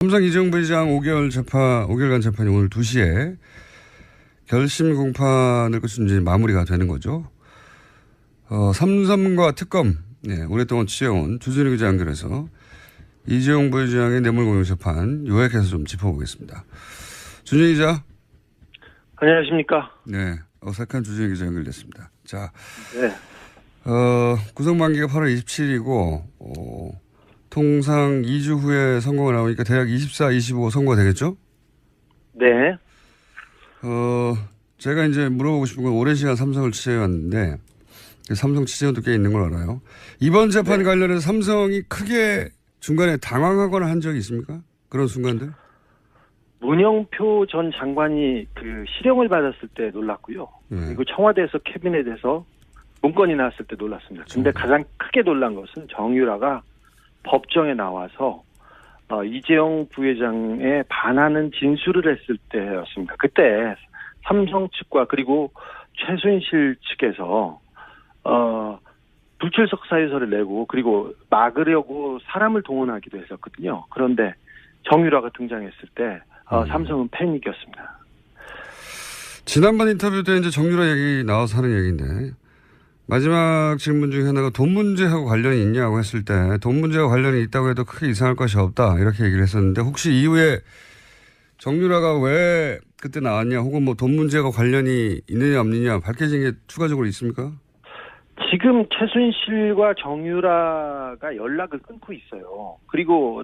삼성 이재용 부회장 5개월간 재판이 오늘 2시에 결심 공판을 끝으로 이제 마무리가 되는 거죠. 삼성과 특검, 네, 오랫동안 취재해온 주진우 기자 연결해서 이재용 부회장의 뇌물공여 재판 요약해서 좀 짚어보겠습니다. 주진우 기자. 안녕하십니까. 네, 어색한 주진우 기자 연결됐습니다. 자, 네. 구속만기가 8월 27일이고 통상 2주 후에 선고가 나오니까 대략 24, 25 선고가 되겠죠? 네. 제가 이제 물어보고 싶은 건 오랜 시간 삼성을 취재해왔는데 삼성 취재원도 꽤 있는 걸 알아요. 이번 재판 관련해서 삼성이 크게 중간에 당황하거나 한 적이 있습니까? 그런 순간들? 문영표 전 장관이 그 실형을 받았을 때 놀랐고요. 그리고 청와대에서 캐비넷에서 문건이 나왔을 때 놀랐습니다. 근데 가장 크게 놀란 것은 정유라가 법정에 나와서 이재용 부회장에 반하는 진술을 했을 때였습니다. 그때 삼성 측과 그리고 최순실 측에서 불출석 사유서를 내고 그리고 막으려고 사람을 동원하기도 했었거든요. 그런데 정유라가 등장했을 때 삼성은 패닉이었습니다. 지난번 인터뷰 때 이제 정유라 얘기 나와서 하는 얘기인데 마지막 질문 중에 하나가 돈 문제하고 관련이 있냐고 했을 때 돈 문제와 관련이 있다고 해도 크게 이상할 것이 없다 이렇게 얘기를 했었는데 혹시 이후에 정유라가 왜 그때 나왔냐 혹은 뭐 돈 문제와 관련이 있느냐 없느냐 밝혀진 게 추가적으로 있습니까? 지금 최순실과 정유라가 연락을 끊고 있어요. 그리고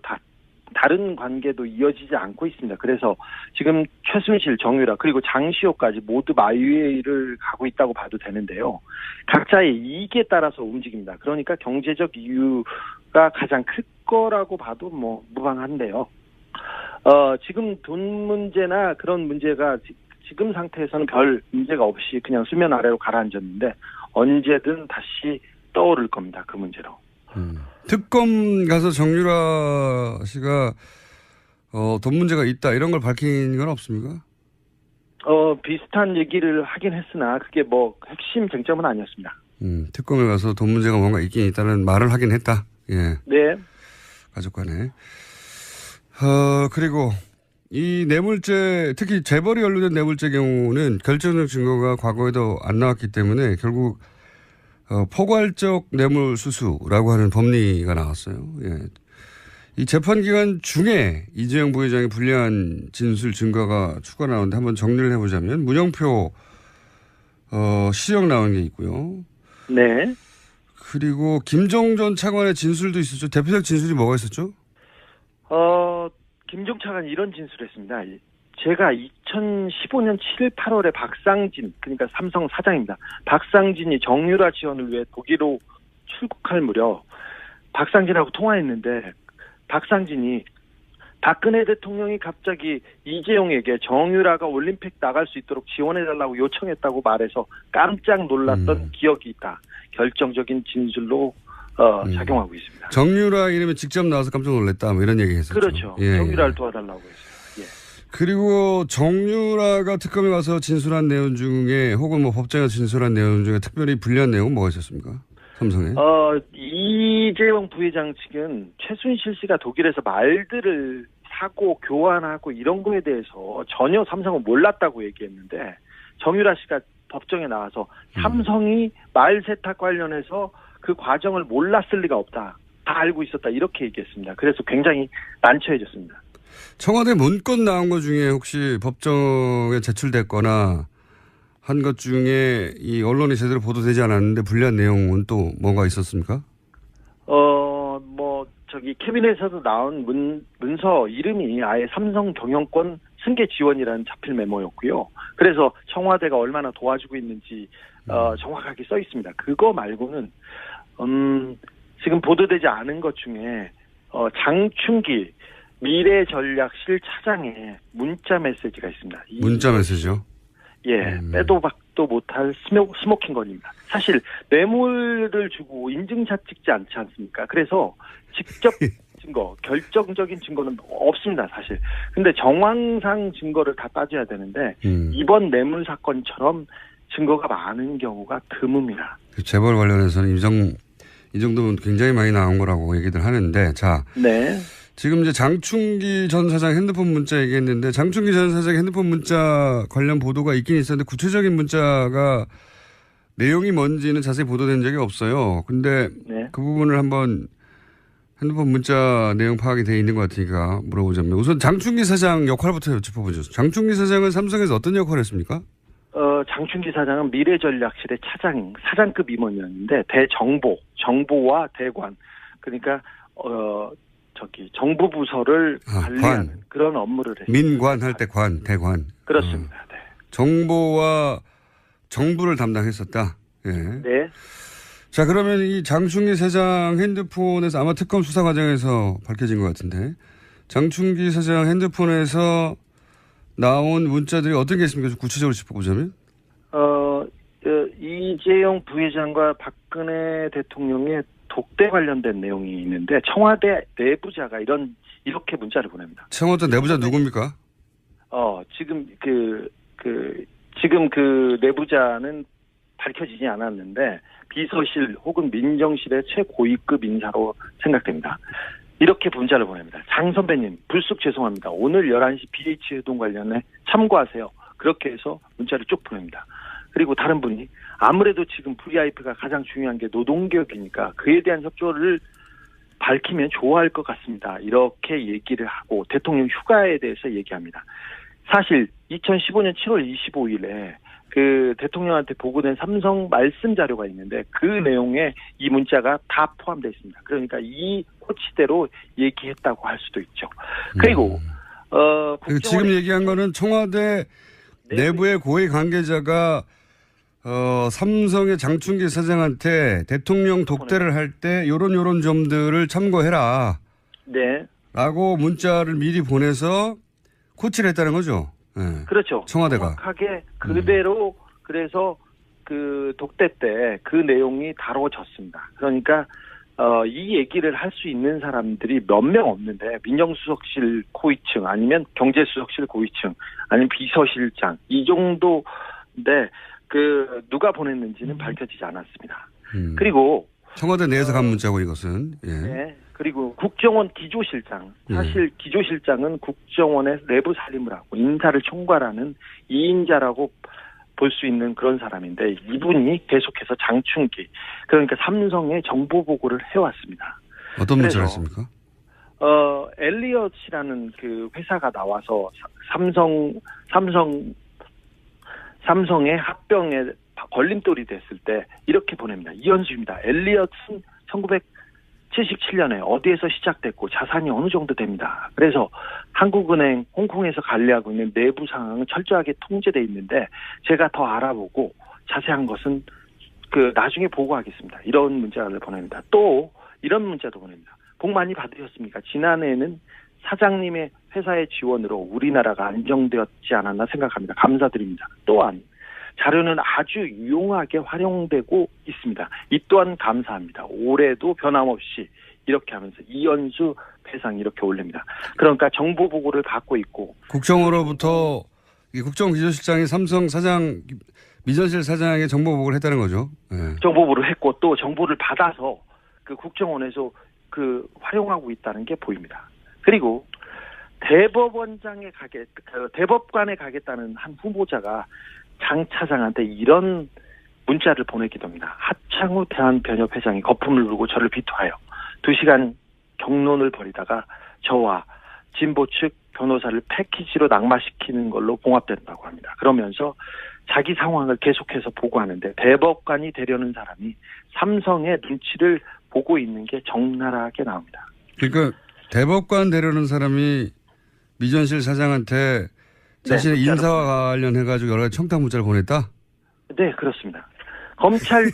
다른 관계도 이어지지 않고 있습니다. 그래서 지금 최순실, 정유라 그리고 장시호까지 모두 마위를 가고 있다고 봐도 되는데요. 각자의 이익에 따라서 움직입니다. 그러니까 경제적 이유가 가장 클 거라고 봐도 뭐 무방한데요. 지금 돈 문제나 그런 문제가 지금 상태에서는 별 문제가 없이 그냥 수면 아래로 가라앉았는데 언제든 다시 떠오를 겁니다. 그 문제로. 특검 가서 정유라 씨가 돈 문제가 있다 이런 걸 밝힌 건 없습니까? 비슷한 얘기를 하긴 했으나 그게 뭐 핵심 쟁점은 아니었습니다. 특검에 가서 돈 문제가 뭔가 있긴 있다는 말을 하긴 했다. 예. 네. 가족 간에. 그리고 이 뇌물죄 특히 재벌이 연루된 뇌물죄 경우는 결정적 증거가 과거에도 안 나왔기 때문에 결국 포괄적 뇌물 수수라고 하는 법리가 나왔어요. 예. 이 재판 기간 중에 이재용 부회장의 불리한 진술 증거가 추가 나오는데 한번 정리를 해보자면 문영표 시형 나온 게 있고요. 네. 그리고 김종 전 차관의 진술도 있었죠. 대표적 진술이 뭐가 있었죠? 김종 차관이 이런 진술을 했습니다. 제가 2015년 7일 8월에 박상진 그러니까 삼성 사장입니다. 박상진이 정유라 지원을 위해 독일로 출국할 무렵 박상진하고 통화했는데 박상진이 박근혜 대통령이 갑자기 이재용에게 정유라가 올림픽 나갈 수 있도록 지원해달라고 요청했다고 말해서 깜짝 놀랐던 기억이 있다. 결정적인 진술로 작용하고 있습니다. 정유라 이름이 직접 나와서 깜짝 놀랐다. 뭐 이런 얘기 했었죠. 그렇죠. 예, 정유라를 도와달라고 했어요. 예. 그리고 정유라가 특검에 가서 진술한 내용 중에 혹은 뭐 법정에서 진술한 내용 중에 특별히 불리한 내용은 뭐가 있었습니까? 삼성에. 이재용 부회장 측은 최순실 씨가 독일에서 말들을 사고 교환하고 이런 거에 대해서 전혀 삼성은 몰랐다고 얘기했는데 정유라 씨가 법정에 나와서 삼성이 말 세탁 관련해서 그 과정을 몰랐을 리가 없다. 다 알고 있었다. 이렇게 얘기했습니다. 그래서 굉장히 난처해졌습니다. 청와대 문건 나온 것 중에 혹시 법정에 제출됐거나 한 것 중에 이 언론이 제대로 보도되지 않았는데 불리한 내용은 또 뭐가 있었습니까? 캐비넷에서 나온 문서 이름이 아예 삼성 경영권 승계 지원이라는 자필 메모였고요. 그래서 청와대가 얼마나 도와주고 있는지 정확하게 써 있습니다. 그거 말고는 지금 보도되지 않은 것 중에 장충기 미래전략실 차장의 문자 메시지가 있습니다. 문자 메시지요? 예, 빼도 박도 못할 스모킹건입니다. 사실 뇌물을 주고 인증샷 찍지 않지 않습니까? 그래서 직접 증거, 결정적인 증거는 없습니다, 사실. 근데 정황상 증거를 다 따져야 되는데 이번 뇌물 사건처럼 증거가 많은 경우가 드뭅니다. 재벌 관련해서는 이 정도면 굉장히 많이 나온 거라고 얘기들 하는데, 자, 네. 지금 이제 장충기 전 사장 핸드폰 문자 얘기했는데 장충기 전 사장 핸드폰 문자 관련 보도가 있긴 있었는데 구체적인 문자가 내용이 뭔지는 자세히 보도된 적이 없어요. 근데 네. 그 부분을 한번 핸드폰 문자 내용 파악이 돼 있는 것 같으니까 물어보자면 우선 장충기 사장 역할부터 짚어보죠. 장충기 사장은 삼성에서 어떤 역할을 했습니까? 장충기 사장은 미래전략실의 사장급 임원이었는데 정보와 대관 그러니까 정부 부서를 관리하는 관. 그런 업무를 했습니다. 민관 할 때 대관. 그렇습니다. 네. 정보와 정부를 담당했었다. 예. 네. 자, 그러면 이 장충기 사장 핸드폰에서 아마 특검 수사 과정에서 밝혀진 것 같은데 장충기 사장 핸드폰에서 나온 문자들이 어떤 게 있습니까? 좀 구체적으로 짚어보자면. 이재용 부회장과 박근혜 대통령의 독대 관련된 내용이 있는데 청와대 내부자가 이렇게 문자를 보냅니다. 청와대 내부자 누굽니까? 지금 지금 그 내부자는 밝혀지지 않았는데 비서실 혹은 민정실의 최고위급 인사로 생각됩니다. 이렇게 문자를 보냅니다. 장 선배님 불쑥 죄송합니다. 오늘 11시 BH 회동 관련해 참고하세요. 그렇게 해서 문자를 쭉 보냅니다. 그리고 다른 분이 아무래도 지금 VIP가 가장 중요한 게 노동개혁이니까 그에 대한 협조를 밝히면 좋아할 것 같습니다. 이렇게 얘기를 하고 대통령 휴가에 대해서 얘기합니다. 사실 2015년 7월 25일에 그 대통령한테 보고된 삼성 말씀 자료가 있는데 그 내용에 이 문자가 다 포함되어 있습니다. 그러니까 이 코치대로 얘기했다고 할 수도 있죠. 그리고 지금 얘기한 거는 청와대 내부의 고위 관계자가 삼성의 장충기 사장한테 대통령 독대를 할 때 요런 점들을 참고해라. 네. 라고 문자를 미리 보내서 코치를 했다는 거죠. 네. 그렇죠. 청와대가. 정확하게 그대로 그래서 그 독대 때 그 내용이 다뤄졌습니다. 그러니까 이 얘기를 할 수 있는 사람들이 몇 명 없는데 민정수석실 고위층 아니면 경제수석실 고위층 아니면 비서실장 이 정도인데 누가 보냈는지는 밝혀지지 않았습니다. 그리고 청와대 내에서 간 문자고 이것은. 예. 네. 그리고 국정원 기조실장 사실 기조실장은 국정원의 내부 살림을 하고 인사를 총괄하는 2인자라고 볼 수 있는 그런 사람인데 이분이 계속해서 장충기 그러니까 삼성의 정보 보고를 해왔습니다. 어떤 문자를 했습니까? 엘리엇이라는 그 회사가 나와서 삼성의 합병에 걸림돌이 됐을 때 이렇게 보냅니다. 이현수입니다. 엘리엇은 1977년에 어디에서 시작됐고 자산이 어느 정도 됩니다. 그래서 한국은행 홍콩에서 관리하고 있는 내부 상황은 철저하게 통제돼 있는데 제가 더 알아보고 자세한 것은 나중에 보고하겠습니다. 이런 문자를 보냅니다. 또 이런 문자도 보냅니다. 복 많이 받으셨습니까? 지난해에는 사장님의 회사의 지원으로 우리나라가 안정되었지 않았나 생각합니다. 감사드립니다. 또한 자료는 아주 유용하게 활용되고 있습니다. 이 또한 감사합니다. 올해도 변함없이 이렇게 하면서 이현수 배상 이렇게 올립니다. 그러니까 정보 보고를 받고 있고 국정으로부터 국정기조실장이 삼성 사장 미전실 사장에게 정보 보고를 했다는 거죠. 네. 정보 보고를 했고 또 정보를 받아서 그 국정원에서 활용하고 있다는 게 보입니다. 그리고 대법관에 가겠다는 한 후보자가 장 차장한테 이런 문자를 보내기도 합니다. 하창우 대한변협회장이 거품을 불고 저를 비토하여 2시간 경론을 벌이다가 저와 진보 측 변호사를 패키지로 낙마시키는 걸로 봉합된다고 합니다. 그러면서 자기 상황을 계속해서 보고하는데 대법관이 되려는 사람이 삼성의 눈치를 보고 있는 게 적나라하게 나옵니다. 그러니까 대법관 되려는 사람이 미전실 사장한테 자신의 인사와 관련해가지고 여러 가지 청탁 문자를 보냈다? 네, 그렇습니다. 검찰.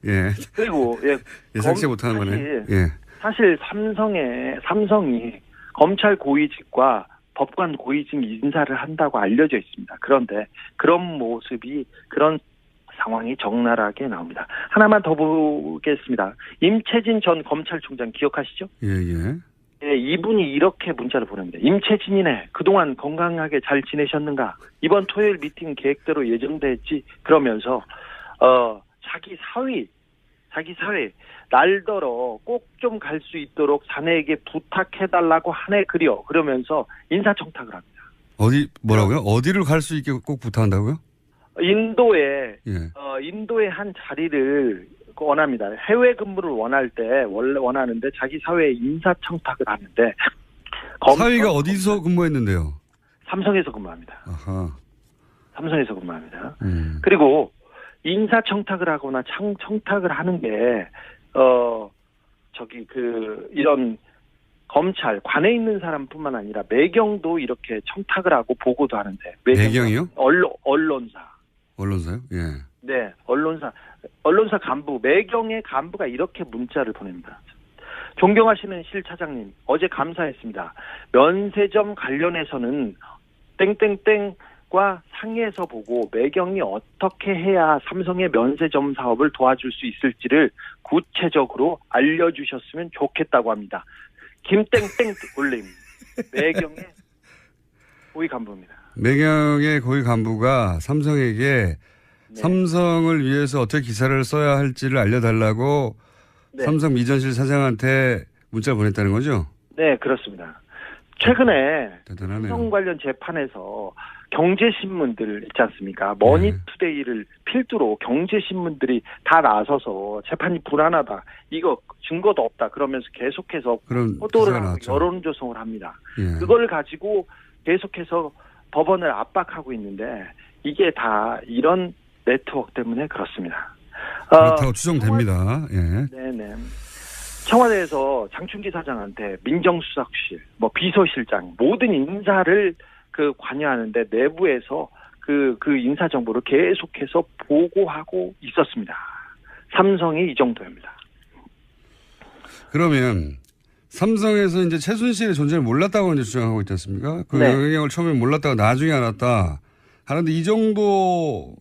예. 그리고, 예상치 못하는 거네. 예. 사실 삼성이 검찰 고위직과 법관 고위직 인사를 한다고 알려져 있습니다. 그런데 그런 모습이, 그런 상황이 적나라하게 나옵니다. 하나만 더 보겠습니다. 임채진 전 검찰총장 기억하시죠? 예. 네, 이분이 이렇게 문자를 보냅니다. 임채진이네. 그동안 건강하게 잘 지내셨는가? 이번 토요일 미팅 계획대로 예정됐지? 그러면서 자기 사위 자기 사회 날더러 꼭 좀 갈 수 있도록 자네에게 부탁해달라고 하네 그려 그러면서 인사청탁을 합니다. 뭐라고요? 어디를 갈 수 있게 꼭 부탁한다고요? 인도에 예. 인도의 한 자리를 원합니다. 해외 근무를 원할 때 원래 원하는데 자기 사회에 인사청탁을 하는데 사위가 어디서 근무했는데요? 삼성에서 근무합니다. 아하. 삼성에서 근무합니다. 그리고 인사청탁을 하거나 청탁을 하는 게 이런 검찰 관에 있는 사람뿐만 아니라 매경도 이렇게 청탁을 하고 보고도 하는데 매경이요? 언론사요? 예. 네, 언론사 간부 매경의 간부가 이렇게 문자를 보냅니다. 존경하시는 실 차장님, 어제 감사했습니다. 면세점 관련해서는 땡땡땡과 상의해서 보고 매경이 어떻게 해야 삼성의 면세점 사업을 도와줄 수 있을지를 구체적으로 알려주셨으면 좋겠다고 합니다. 김땡땡 올림. 매경의 고위 간부입니다. 매경의 고위 간부가 삼성에게 네. 삼성을 위해서 어떻게 기사를 써야 할지를 알려달라고 네. 삼성 미전실 사장한테 문자를 보냈다는 거죠? 네, 그렇습니다. 최근에 대단하네요. 삼성 관련 재판에서 경제신문들 있지 않습니까? 머니투데이를 필두로 경제신문들이 다 나서서 재판이 불안하다. 이거 증거도 없다. 그러면서 계속해서 호도를 하고 여론 조성을 합니다. 예. 그걸 가지고 계속해서 법원을 압박하고 있는데 이게 다 이런 네트워크 때문에 그렇습니다. 그렇다고 추정됩니다. 예. 네네. 청와대에서 장충기 사장한테 민정수석실, 비서실장 모든 인사를 관여하는데 내부에서 그 인사 정보를 계속해서 보고하고 있었습니다. 삼성이 이 정도입니다. 그러면 삼성에서 이제 최순실의 존재를 몰랐다고 이제 주장하고 있지 않습니까? 그 네. 영향력을 처음에 몰랐다가 나중에 알았다 하는데 이 정도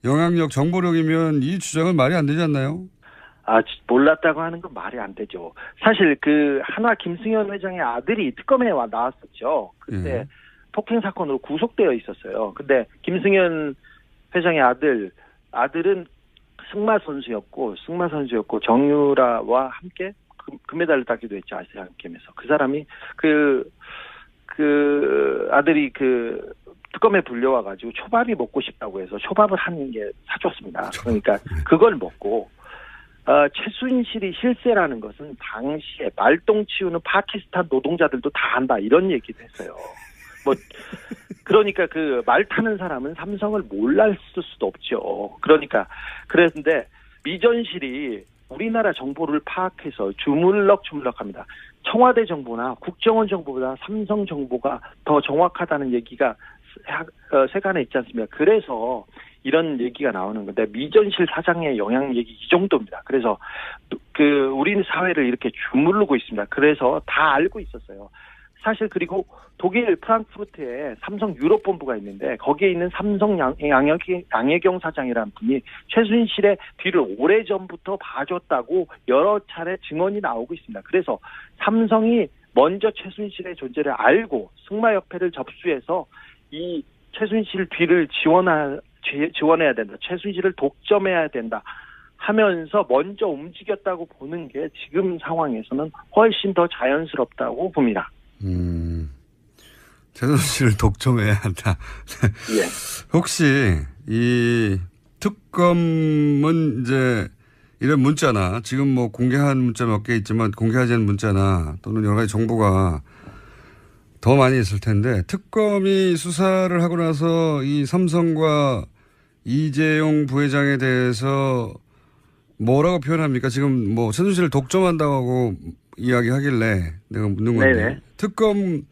영향력, 정보력이면 이 주장은 말이 안 되지 않나요? 몰랐다고 하는 건 말이 안 되죠. 사실 한화 김승현 회장의 아들이 특검에 나왔었죠. 그때 폭행 사건으로 구속되어 있었어요. 근데 김승현 회장의 아들은 승마 선수였고 정유라와 함께 금메달을 따기도 했죠. 아시안 게임에서. 그 사람이 아들이 특검에 불려와가지고 초밥이 먹고 싶다고 해서 초밥을 한 게 사줬습니다. 그러니까 그걸 먹고 최순실이 실세라는 것은 당시에 말똥 치우는 파키스탄 노동자들도 다 한다 이런 얘기도 했어요. 그러니까 말 타는 사람은 삼성을 몰랐을 수도 없죠. 그랬는데 미전실이 우리나라 정보를 파악해서 주물럭주물럭합니다. 청와대 정보나 국정원 정보보다 삼성 정보가 더 정확하다는 얘기가 세간에 있지 않습니까? 그래서 이런 얘기가 나오는 건데 미전실 사장의 영향력이 이 정도입니다. 그래서 우리 사회를 이렇게 주무르고 있습니다. 그래서 다 알고 있었어요. 사실 그리고 독일 프랑크푸르트에 삼성 유럽 본부가 있는데 거기에 있는 삼성 양혜경 사장이라는 분이 최순실의 뒤를 오래전부터 봐줬다고 여러 차례 증언이 나오고 있습니다. 그래서 삼성이 먼저 최순실의 존재를 알고 승마협회를 접수해서 이 최순실 뒤를 지원해야 된다. 최순실을 독점해야 된다. 하면서 먼저 움직였다고 보는 게 지금 상황에서는 훨씬 더 자연스럽다고 봅니다. 최순실을 독점해야 한다. 예. 혹시 이 특검은 이제 이런 문자나 지금 공개한 문자 몇 개 있지만 공개하지 않은 문자나 또는 여러 가지 정보가 더 많이 있을 텐데 특검이 수사를 하고 나서 이 삼성과 이재용 부회장에 대해서 뭐라고 표현합니까? 지금 최순실을 독점한다고 이야기하길래 내가 묻는 건데 네네. 특검을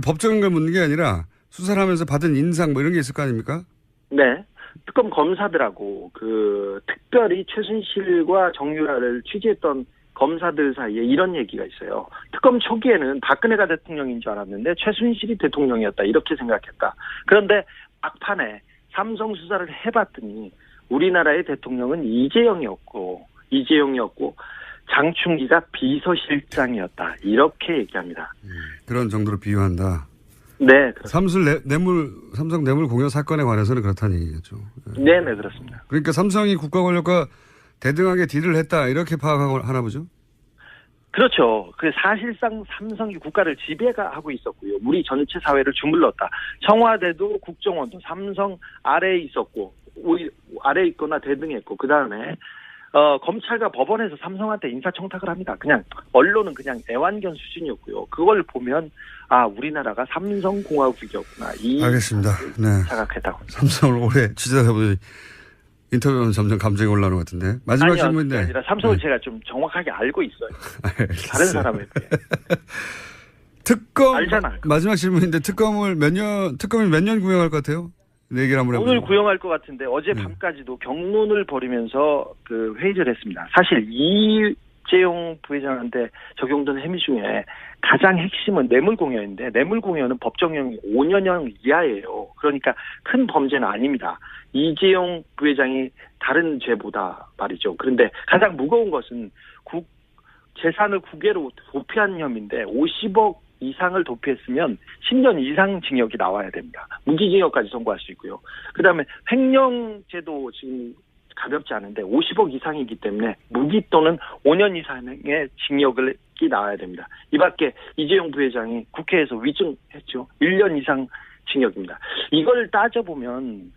법적인 걸 묻는 게 아니라 수사를 하면서 받은 인상 이런 게 있을 거 아닙니까? 네. 특검 검사들하고 특별히 최순실과 정유라를 취재했던 검사들 사이에 이런 얘기가 있어요. 특검 초기에는 박근혜가 대통령인 줄 알았는데 최순실이 대통령이었다 이렇게 생각했다. 그런데 막판에 삼성 수사를 해봤더니 우리나라의 대통령은 이재용이었고 장충기가 비서실장이었다 이렇게 얘기합니다. 그런 정도로 비유한다. 네. 삼성 뇌물 공여 사건에 관해서는 그렇다는 얘기겠죠. 네, 그렇습니다. 그러니까 삼성이 국가 권력과 대등하게 딜을 했다 이렇게 파악하나 보죠? 그렇죠. 그 사실상 삼성이 국가를 지배하고 있었고요. 우리 전체 사회를 주물렀다. 청와대도 국정원도 삼성 아래에 있었고, 아래에 있거나 대등했고, 그 다음에 검찰과 법원에서 삼성한테 인사청탁을 합니다. 그냥 언론은 그냥 애완견 수준이었고요. 그걸 보면 우리나라가 삼성공화국이었구나. 알겠습니다. 네. 자각했다고. 삼성을 오래 취재하다 보니 인터뷰하면 점점 감정이 올라오는 것 같은데. 마지막 질문인데. 아니라 삼성을 제가 좀 정확하게 알고 있어요. 다른 사람에 비해. 특검. 알잖아. 마지막 질문인데 특검이 몇 년 구형할 것 같아요? 네 얘기를 한번 해보죠. 오늘 구형할 것 같은데 어제 밤까지도 경론을 벌이면서 그 회의를 했습니다. 사실 이재용 부회장한테 적용된 혐의 중에 가장 핵심은 뇌물공여인데 뇌물공여는 법정형이 5년형 이하예요. 그러니까 큰 범죄는 아닙니다. 이재용 부회장이 다른 죄보다 말이죠. 그런데 가장 무거운 것은 재산을 국외로 도피한 혐의인데 50억 이상을 도피했으면 10년 이상 징역이 나와야 됩니다. 무기징역까지 선고할 수 있고요. 그다음에 횡령죄도 지금 가볍지 않은데 50억 이상이기 때문에 무기 또는 5년 이상의 징역이 나와야 됩니다. 이 밖에 이재용 부회장이 국회에서 위증했죠. 1년 이상 징역입니다. 이걸 따져보면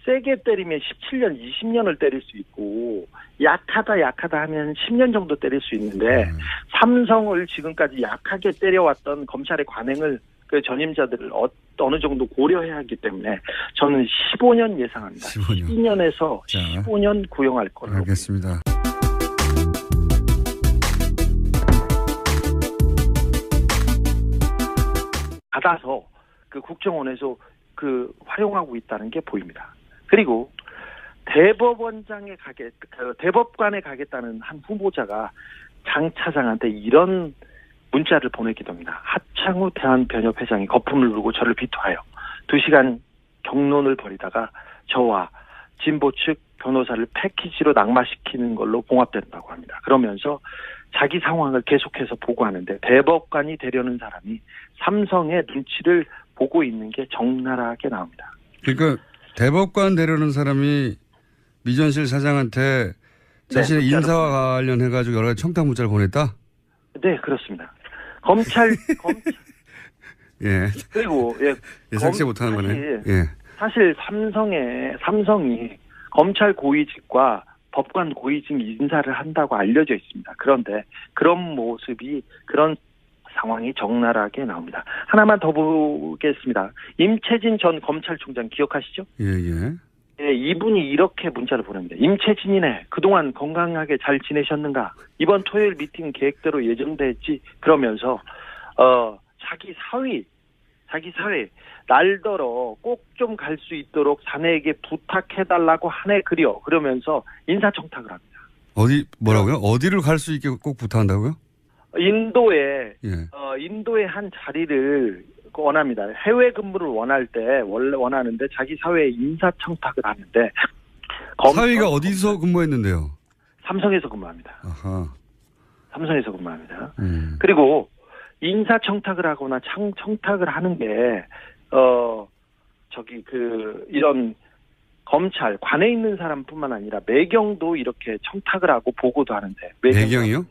세게 때리면 17년, 20년을 때릴 수 있고 약하다 하면 10년 정도 때릴 수 있는데 삼성을 지금까지 약하게 때려왔던 검찰의 관행을 그 전임자들을 어느 정도 고려해야 하기 때문에 저는 15년 예상합니다. 12년에서 15년 구형할 거라고. 알겠습니다. 받아서 그 국정원에서 그 활용하고 있다는 게 보입니다. 그리고 대법관에 가겠다는 한 후보자가 장 차장한테 이런 문자를 보내기도 합니다. 하창우 대한변협회장이 거품을 누르고 저를 비토하여 2시간 경론을 벌이다가 저와 진보 측 변호사를 패키지로 낙마시키는 걸로 봉합된다고 합니다. 그러면서 자기 상황을 계속해서 보고하는데 대법관이 되려는 사람이 삼성의 눈치를 보고 있는 게 적나라하게 나옵니다. 그러니까 대법관 되려는 사람이 미전실 사장한테 자신의 인사와 관련해가지고 여러 가지 청탁 문자를 보냈다? 네, 그렇습니다. 검찰 예. 그리고 예상치 못하는 거네. 예. 사실 삼성이 검찰 고위직과 법관 고위직 인사를 한다고 알려져 있습니다. 그런데 그런 상황이 적나라하게 나옵니다. 하나만 더 보겠습니다. 임채진 전 검찰총장 기억하시죠? 예. 예, 이분이 이렇게 문자를 보냅니다. 임채진이네. 그동안 건강하게 잘 지내셨는가? 이번 토요일 미팅 계획대로 예정돼 있지? 그러면서 자기 사위 날더러 꼭 좀 갈 수 있도록 자네에게 부탁해달라고 하네 그려. 그러면서 인사청탁을 합니다. 뭐라고요? 어디를 갈 수 있게 꼭 부탁한다고요? 인도의 한 자리를 원합니다. 해외 근무를 원래 원하는데 자기 사회에 인사청탁을 하는데 사위가 어디서 근무했는데요? 삼성에서 근무합니다. 아하. 삼성에서 근무합니다. 그리고 인사청탁을 하거나 청탁을 하는 게 이런 검찰 관에 있는 사람뿐만 아니라 매경도 이렇게 청탁을 하고 보고도 하는데 매경이요?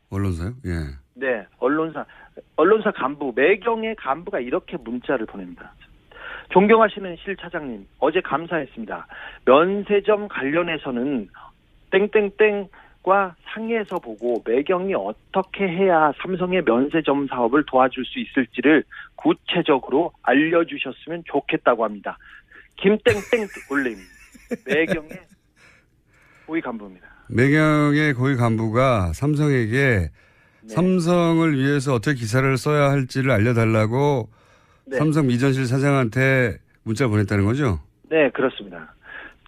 언론사요? 예. 네, 언론사 간부 매경의 간부가 이렇게 문자를 보냅니다. 존경하시는 실 차장님, 어제 감사했습니다. 면세점 관련해서는 땡땡땡과 상의해서 보고 매경이 어떻게 해야 삼성의 면세점 사업을 도와줄 수 있을지를 구체적으로 알려주셨으면 좋겠다고 합니다. 김땡땡 올림. 매경의 고위 간부입니다. 매경의 고위 간부가 삼성에게 삼성을 위해서 어떻게 기사를 써야 할지를 알려달라고 삼성 미전실 사장한테 문자를 보냈다는 거죠? 네, 그렇습니다.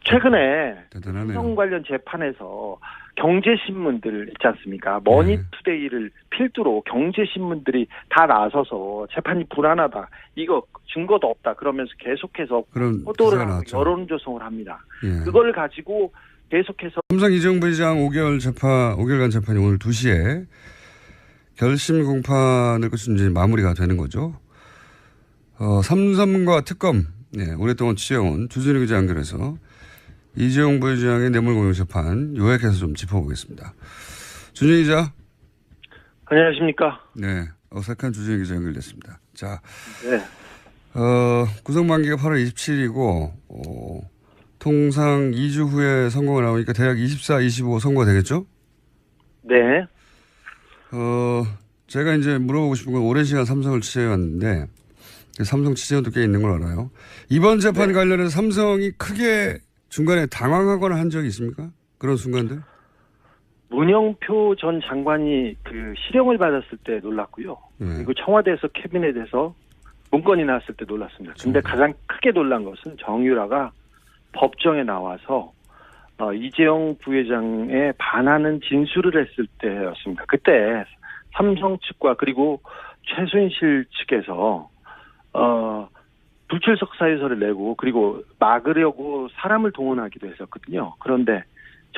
최근에 대단하네요. 삼성 관련 재판에서 경제신문들 있지 않습니까? 머니투데이를 필두로 경제신문들이 다 나서서 재판이 불안하다. 이거 증거도 없다. 그러면서 계속해서 보도를 하고 여론 조성을 합니다. 그걸 가지고 계속해서 삼성 이재용 부회장 5개월간 재판이 오늘 2시에 결심 공판을 끝으로 이제 마무리가 되는 거죠. 삼성과 특검 오랫동안 취해온 주진우 기자 연결해서 이재용 부회장의 뇌물공여 재판 요약해서 좀 짚어보겠습니다. 준영 기자. 안녕하십니까. 네. 어색한 준영 기자 연결됐습니다. 자. 네. 구속만기가 8월 27일이고, 통상 2주 후에 선고가 나오니까 대략 24, 25 선고가 되겠죠? 네. 제가 이제 물어보고 싶은 건 오랜 시간 삼성을 취재해왔는데, 삼성 취재원도 꽤 있는 걸 알아요. 이번 재판 네. 관련해서 삼성이 크게 중간에 당황하거나 한 적이 있습니까? 그런 순간들? 문영표 전 장관이 그 실형을 받았을 때 놀랐고요. 그리고 청와대에서 캐비넷에서 문건이 나왔을 때 놀랐습니다. 근데 가장 크게 놀란 것은 정유라가 법정에 나와서 이재용 부회장에 반하는 진술을 했을 때였습니다. 그때 삼성 측과 그리고 최순실 측에서 불출석 사유서를 내고 그리고 막으려고 사람을 동원하기도 했었거든요. 그런데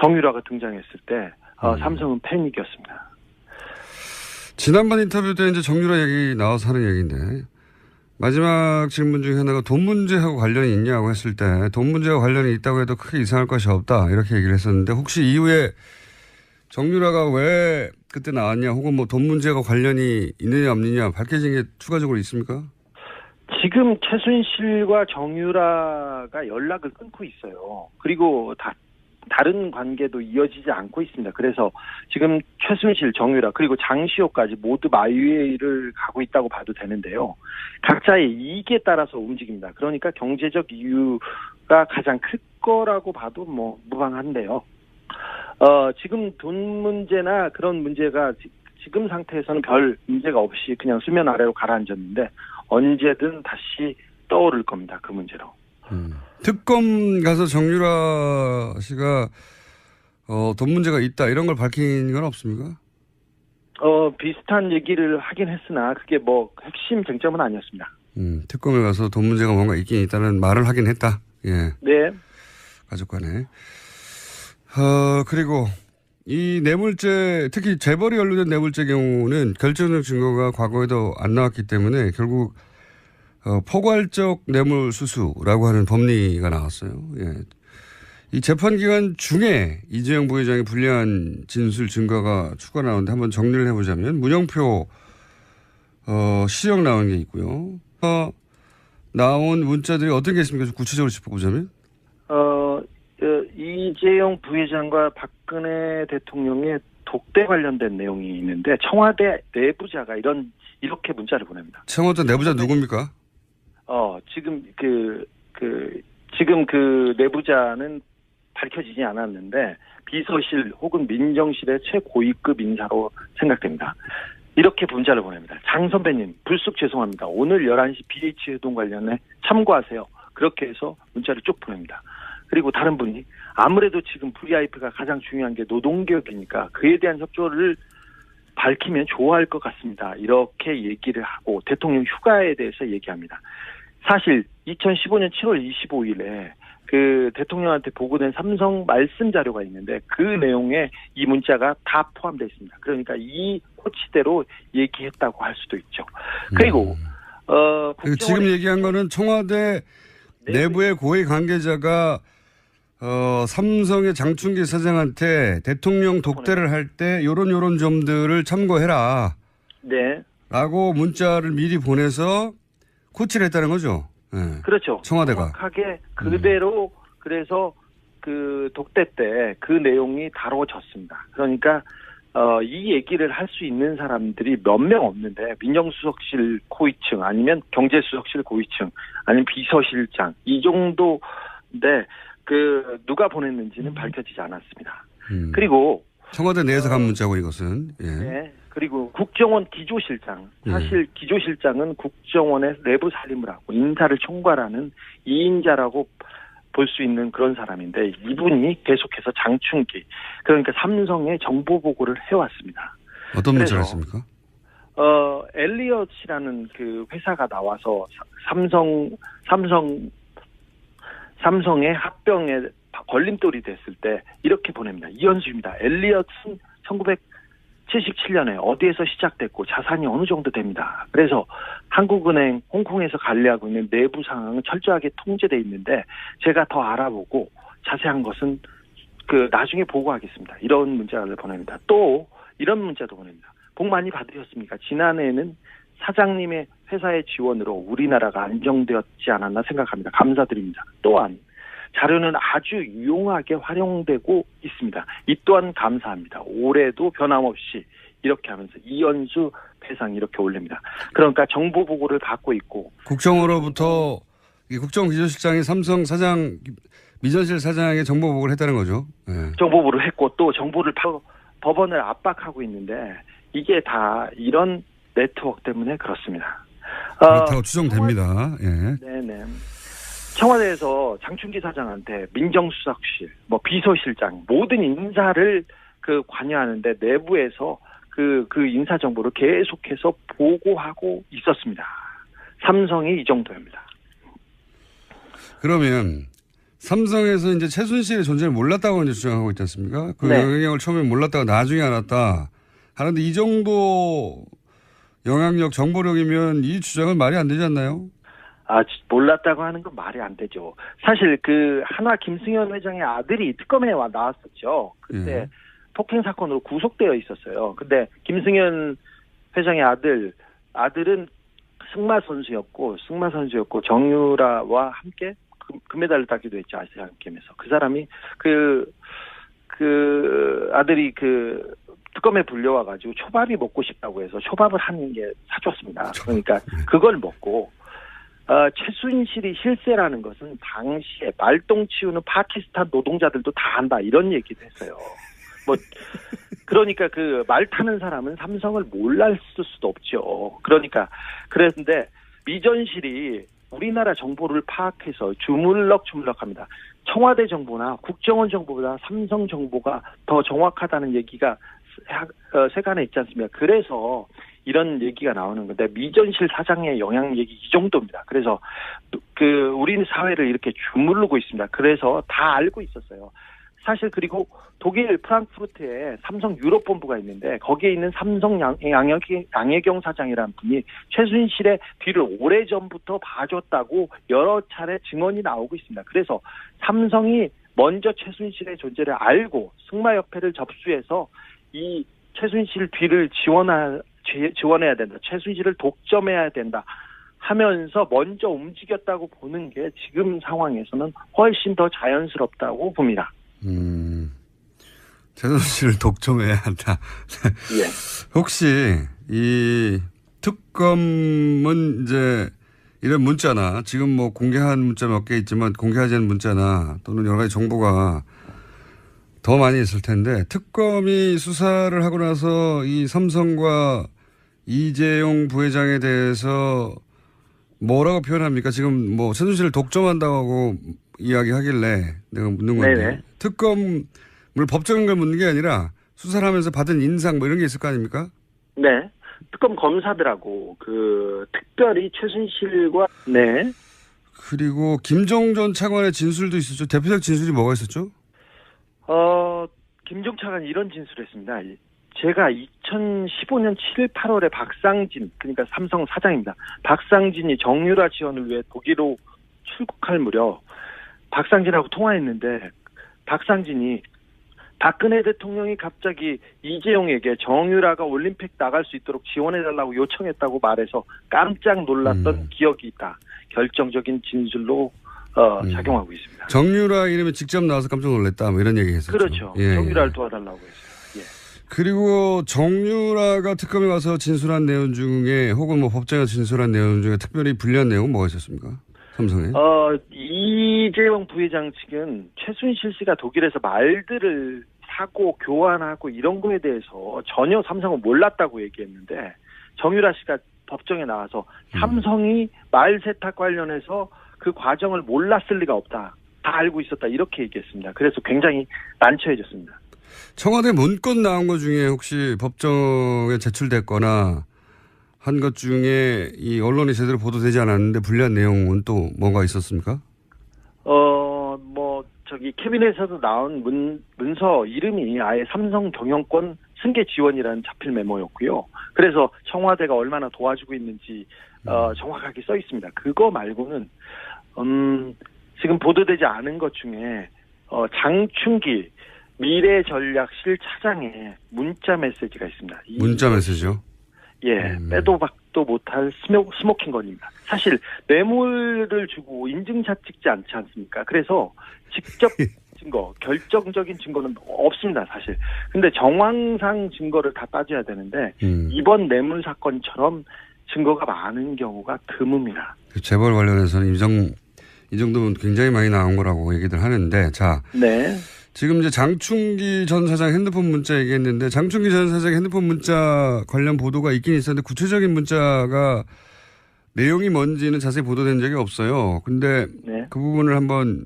정유라가 등장했을 때 삼성은 패닉이었습니다. 지난번 인터뷰 때 이제 정유라 얘기 나와서 하는 얘기인데 마지막 질문 중에 하나가 돈 문제하고 관련이 있냐고 했을 때 돈 문제와 관련이 있다고 해도 크게 이상할 것이 없다 이렇게 얘기를 했었는데 혹시 이후에 정유라가 왜 그때 나왔냐 혹은 뭐 돈 문제가 관련이 있느냐 없느냐 밝혀진 게 추가적으로 있습니까? 지금 최순실과 정유라가 연락을 끊고 있어요. 그리고 다른 관계도 이어지지 않고 있습니다. 그래서 지금 최순실, 정유라 그리고 장시호까지 모두 마유회를 가고 있다고 봐도 되는데요. 각자의 이익에 따라서 움직입니다. 그러니까 경제적 이유가 가장 클 거라고 봐도 뭐 무방한데요. 지금 돈 문제나 그런 문제가 지금 상태에서는 별 문제가 없이 그냥 수면 아래로 가라앉았는데 언제든 다시 떠오를 겁니다. 그 문제로. 특검 가서 정유라 씨가 돈 문제가 있다 이런 걸 밝힌 건 없습니까? 비슷한 얘기를 하긴 했으나 그게 뭐 핵심 쟁점은 아니었습니다. 특검에 가서 돈 문제가 뭔가 있긴 있다는 말을 하긴 했다. 예. 네. 가족 간에. 그리고 이 뇌물죄 특히 재벌이 연루된 뇌물죄 경우는 결정적 증거가 과거에도 안 나왔기 때문에 결국 포괄적 뇌물 수수라고 하는 법리가 나왔어요. 예. 이 재판 기간 중에 이재용 부회장의 불리한 진술 증거가 추가 나오는데 한번 정리를 해보자면 문영표 시정 나온 게 있고요. 나온 문자들이 어떤 게 있습니까? 좀 구체적으로 짚어보자면. 이재용 부회장과 박근혜 대통령의 독대 관련된 내용이 있는데 청와대 내부자가 이렇게 문자를 보냅니다. 청와대 내부자 누굽니까? 지금 지금 그 내부자는 밝혀지지 않았는데 비서실 혹은 민정실의 최고위급 인사로 생각됩니다. 이렇게 문자를 보냅니다. 장 선배님 불쑥 죄송합니다. 오늘 11시 BH 회동 관련해 참고하세요. 그렇게 해서 문자를 쭉 보냅니다. 그리고 다른 분이 아무래도 지금 VIP가 가장 중요한 게 노동개혁이니까 그에 대한 협조를 밝히면 좋아할 것 같습니다. 이렇게 얘기를 하고 대통령 휴가에 대해서 얘기합니다. 사실 2015년 7월 25일에 그 대통령한테 보고된 삼성 말씀 자료가 있는데 그 내용에 이 문자가 다 포함되어 있습니다. 그러니까 이 코치대로 얘기했다고 할 수도 있죠. 그리고 지금 얘기한 거는 청와대 내부의 고위 관계자가 삼성의 장충기 사장한테 대통령 독대를 할 때 요런 점들을 참고해라. 네. 라고 문자를 미리 보내서 코치를 했다는 거죠. 네. 그렇죠. 청와대가. 정확하게 그대로 그래서 그 독대 때 그 내용이 다뤄졌습니다. 그러니까 이 얘기를 할 수 있는 사람들이 몇 명 없는데 민정수석실 고위층 아니면 경제수석실 고위층 아니면 비서실장 이 정도인데 그 누가 보냈는지는 밝혀지지 않았습니다. 그리고 청와대 내에서 간 문자고 이것은. 예. 네. 그리고 국정원 기조실장 사실 기조실장은 국정원의 내부 살림을 하고 인사를 총괄하는 2인자라고 볼 수 있는 그런 사람인데 이분이 계속해서 장충기 그러니까 삼성에 정보 보고를 해왔습니다. 어떤 문자를 했습니까? 엘리엇이라는 그 회사가 나와서 삼성의 합병에 걸림돌이 됐을 때 이렇게 보냅니다. 이현수입니다. 엘리엇은 1977년에 어디에서 시작됐고 자산이 어느 정도 됩니다. 그래서 한국은행 홍콩에서 관리하고 있는 내부 상황은 철저하게 통제되어 있는데 제가 더 알아보고 자세한 것은 나중에 보고하겠습니다. 이런 문자를 보냅니다. 또 이런 문자도 보냅니다. 복 많이 받으셨습니까? 지난해에는 사장님의 회사의 지원으로 우리나라가 안정되었지 않았나 생각합니다. 감사드립니다. 또한 자료는 아주 유용하게 활용되고 있습니다. 이 또한 감사합니다. 올해도 변함없이 이렇게 하면서 이연수 배상 이렇게 올립니다. 그러니까 정보 보고를 받고 있고 국정으로부터 이 국정비서실장이 삼성 사장 미전실 사장에게 정보 보고를 했다는 거죠. 네. 정보 보고를 했고 또 정보를 법원을 압박하고 있는데 이게 다 이런 네트워크 때문에 그렇습니다. 그렇다고 추정됩니다. 예. 네네. 청와대에서 장충기 사장한테 민정수석실, 비서실장 모든 인사를 관여하는데 내부에서 그 인사 정보를 계속해서 보고하고 있었습니다. 삼성이 이 정도입니다. 그러면 삼성에서 이제 최순실의 존재를 몰랐다고 이제 주장하고 있지 않습니까? 그 네. 영향력을 처음에 몰랐다가 나중에 알았다 하는데 이 정도 영향력, 정보력이면 이 주장은 말이 안 되지 않나요? 몰랐다고 하는 건 말이 안 되죠. 사실 한화 김승현 회장의 아들이 특검에 나왔었죠. 그때 폭행 사건으로 구속되어 있었어요. 근데 김승현 회장의 아들은 승마 선수였고 정유라와 함께 금메달을 따기도 했죠. 아시안 게임에서. 그 사람이 아들이 특검에 불려와가지고 초밥이 먹고 싶다고 해서 초밥을 한 개 사줬습니다. 그러니까 그걸 먹고 최순실이 실세라는 것은 당시에 말똥 치우는 파키스탄 노동자들도 다 한다 이런 얘기도 했어요. 그러니까 말 타는 사람은 삼성을 몰랐을 수도 없죠. 그랬는데 미전실이 우리나라 정보를 파악해서 주물럭주물럭합니다. 청와대 정보나 국정원 정보보다 삼성 정보가 더 정확하다는 얘기가 세간에 있지 않습니까? 그래서 이런 얘기가 나오는 건데 미전실 사장의 영향력이 이 정도입니다. 그래서 우리 사회를 이렇게 주무르고 있습니다. 그래서 다 알고 있었어요. 사실 그리고 독일 프랑크푸르트에 삼성 유럽 본부가 있는데 거기에 있는 삼성 양혜경 사장이라는 분이 최순실의 뒤를 오래전부터 봐줬다고 여러 차례 증언이 나오고 있습니다. 그래서 삼성이 먼저 최순실의 존재를 알고 승마협회를 접수해서 이 최순실 뒤를 지원해야 된다. 최순실을 독점해야 된다. 하면서 먼저 움직였다고 보는 게 지금 상황에서는 훨씬 더 자연스럽다고 봅니다. 최순실을 독점해야 한다. 예. 혹시 이 특검은 이제 이런 문자나 지금 공개한 문자 몇 개 있지만 공개하지 않은 문자나 또는 여러 가지 정보가 더 많이 있을 텐데 특검이 수사를 하고 나서 이 삼성과 이재용 부회장에 대해서 뭐라고 표현합니까? 지금 최순실을 독점한다고 이야기하길래 내가 묻는 건데 네네. 특검을 법적인 걸 묻는 게 아니라 수사를 하면서 받은 인상 이런 게 있을 거 아닙니까? 네. 특검 검사들하고 특별히 최순실과 네. 그리고 김종 전 차관의 진술도 있었죠. 대표적 진술이 뭐가 있었죠? 김종 차관이 이런 진술을 했습니다. 제가 2015년 7월 8월에 박상진, 그러니까 삼성 사장입니다. 박상진이 정유라 지원을 위해 독일로 출국할 무렵 박상진하고 통화했는데 박상진이 박근혜 대통령이 갑자기 이재용에게 정유라가 올림픽 나갈 수 있도록 지원해달라고 요청했다고 말해서 깜짝 놀랐던 기억이 있다. 결정적인 진술로 작용하고 있습니다. 정유라 이름이 직접 나와서 깜짝 놀랐다. 이런 얘기 했었죠. 그렇죠. 예, 정유라를 도와달라고 했어요. 예. 그리고 정유라가 특검에 가서 진술한 내용 중에 혹은 법정에서 진술한 내용 중에 특별히 불리한 내용은 뭐가 있었습니까? 삼성에? 이재용 부회장 측은 최순실 씨가 독일에서 말들을 사고 교환하고 이런 거에 대해서 전혀 삼성은 몰랐다고 얘기했는데 정유라 씨가 법정에 나와서 삼성이 말 세탁 관련해서 그 과정을 몰랐을 리가 없다. 다 알고 있었다. 이렇게 얘기했습니다. 그래서 굉장히 난처해졌습니다. 청와대 문건 나온 것 중에 혹시 법정에 제출됐거나 한 것 중에 이 언론이 제대로 보도되지 않았는데 불리한 내용은 또 뭐가 있었습니까? 캐비넷에서 나온 문서 이름이 아예 삼성 경영권 승계 지원이라는 자필 메모였고요. 그래서 청와대가 얼마나 도와주고 있는지 정확하게 써 있습니다. 그거 말고는 지금 보도되지 않은 것 중에 장충기 미래전략실 차장의 문자 메시지가 있습니다. 문자 메시지요? 예, 빼도 박도 못할 스모킹 건입니다. 사실 뇌물을 주고 인증샷 찍지 않지 않습니까? 그래서 직접 증거, 결정적인 증거는 없습니다, 사실. 근데 정황상 증거를 다 따져야 되는데 이번 뇌물 사건처럼 증거가 많은 경우가 드뭅니다. 재벌 관련해서는 이 정도면 굉장히 많이 나온 거라고 얘기들 하는데, 자. 네. 지금 이제 장충기 전 사장 핸드폰 문자 얘기했는데, 장충기 전 사장 핸드폰 문자 관련 보도가 있긴 있었는데, 구체적인 문자가 내용이 뭔지는 자세히 보도된 적이 없어요. 근데 네. 그 부분을 한번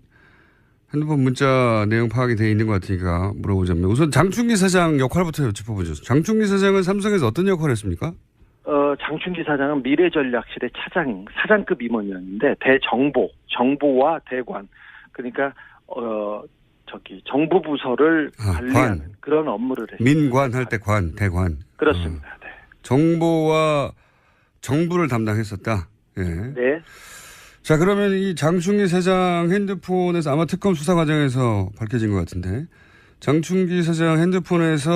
핸드폰 문자 내용 파악이 돼 있는 것 같으니까 물어보자면, 우선 장충기 사장 역할부터 짚어보죠. 장충기 사장은 삼성에서 어떤 역할을 했습니까? 장충기 사장은 미래전략실의 사장급 임원이었는데, 정보와 대관, 그러니까, 정부 부서를 관리하는 그런 업무를 했습니다. 민관 할 때 대관. 그렇습니다. 네. 정보와 정부를 담당했었다. 예. 네. 자, 그러면 이 장충기 사장 핸드폰에서 아마 특검 수사 과정에서 밝혀진 것 같은데, 장충기 사장 핸드폰에서